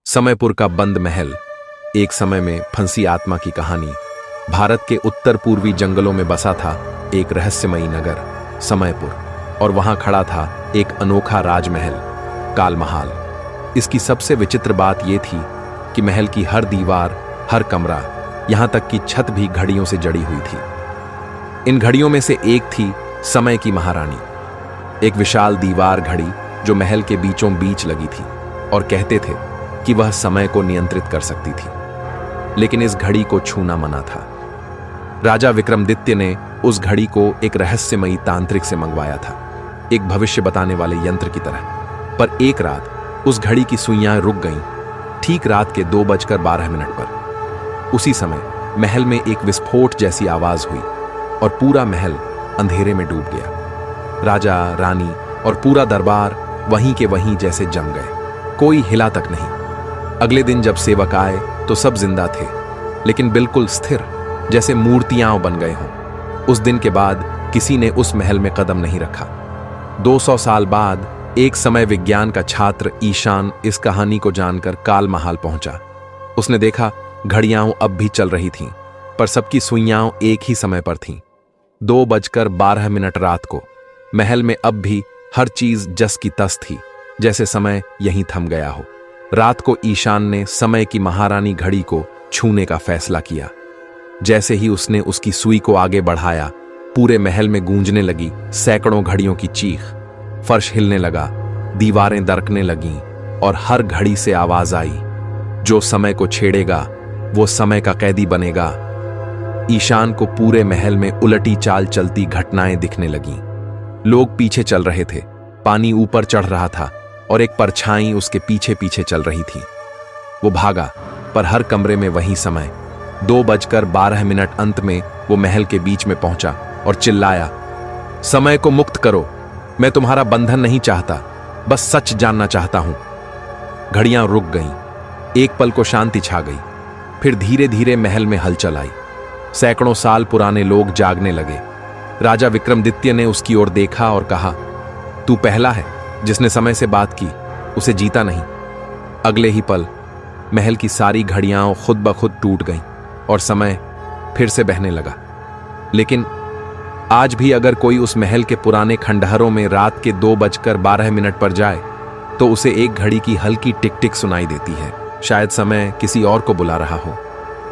समयपुर का बंद महल। एक समय में फंसी आत्मा की कहानी। भारत के उत्तर पूर्वी जंगलों में बसा था एक रहस्यमयी नगर समयपुर, और वहां खड़ा था एक अनोखा राजमहल, कालमहाल। इसकी सबसे विचित्र बात यह थी कि महल की हर दीवार, हर कमरा, यहां तक कि छत भी घड़ियों से जड़ी हुई थी। इन घड़ियों में से एक थी समय की महारानी, एक विशाल दीवार घड़ी जो महल के बीचों बीच लगी थी, और कहते थे कि वह समय को नियंत्रित कर सकती थी। लेकिन इस घड़ी को छूना मना था। राजा विक्रमादित्य ने उस घड़ी को एक रहस्यमयी तांत्रिक से मंगवाया था, एक भविष्य बताने वाले यंत्र की तरह। पर एक रात उस घड़ी की सुइयां रुक गईं, ठीक रात के 2:12 पर। उसी समय महल में एक विस्फोट जैसी आवाज हुई और पूरा महल अंधेरे में डूब गया। राजा, रानी और पूरा दरबार वहीं के वहीं जैसे जम गए, कोई हिला तक नहीं। अगले दिन जब सेवक आए तो सब जिंदा थे, लेकिन बिल्कुल स्थिर, जैसे मूर्तियां बन गए हों। उस दिन के बाद किसी ने उस महल में कदम नहीं रखा। 200 साल बाद एक समय विज्ञान का छात्र ईशान इस कहानी को जानकर कालमहाल पहुंचा। उसने देखा घड़ियां अब भी चल रही थीं, पर सबकी सुइयां एक ही समय पर थीं। 2:12 रात को महल में अब भी हर चीज जस की तस थी, जैसे समय यहीं थम गया हो। रात को ईशान ने समय की महारानी घड़ी को छूने का फैसला किया। जैसे ही उसने उसकी सुई को आगे बढ़ाया, पूरे महल में गूंजने लगी सैकड़ों घड़ियों की चीख। फर्श हिलने लगा, दीवारें दरकने लगीं, और हर घड़ी से आवाज आई, जो समय को छेड़ेगा वो समय का कैदी बनेगा। ईशान को पूरे महल में उलटी चाल चलती घटनाएं दिखने लगीं। लोग पीछे चल रहे थे, पानी ऊपर चढ़ रहा था, और एक परछाई उसके पीछे पीछे चल रही थी। वो भागा, पर हर कमरे में वही समय। 2:12 अंत में वो महल के बीच में पहुंचा और चिल्लाया, समय को मुक्त करो, मैं तुम्हारा बंधन नहीं चाहता, बस सच जानना चाहता हूं। घड़ियां रुक गईं, एक पल को शांति छा गई। फिर धीरे धीरे महल में हलचल आई। सैकड़ों साल पुराने लोग जागने लगे। राजा विक्रमादित्य ने उसकी ओर देखा और कहा, तू पहला है जिसने समय से बात की, उसे जीता नहीं। अगले ही पल महल की सारी घड़ियां खुद ब खुद टूट गईं और समय फिर से बहने लगा। लेकिन आज भी अगर कोई उस महल के पुराने खंडहरों में रात के 2:12 पर जाए तो उसे एक घड़ी की हल्की टिक टिक सुनाई देती है। शायद समय किसी और को बुला रहा हो।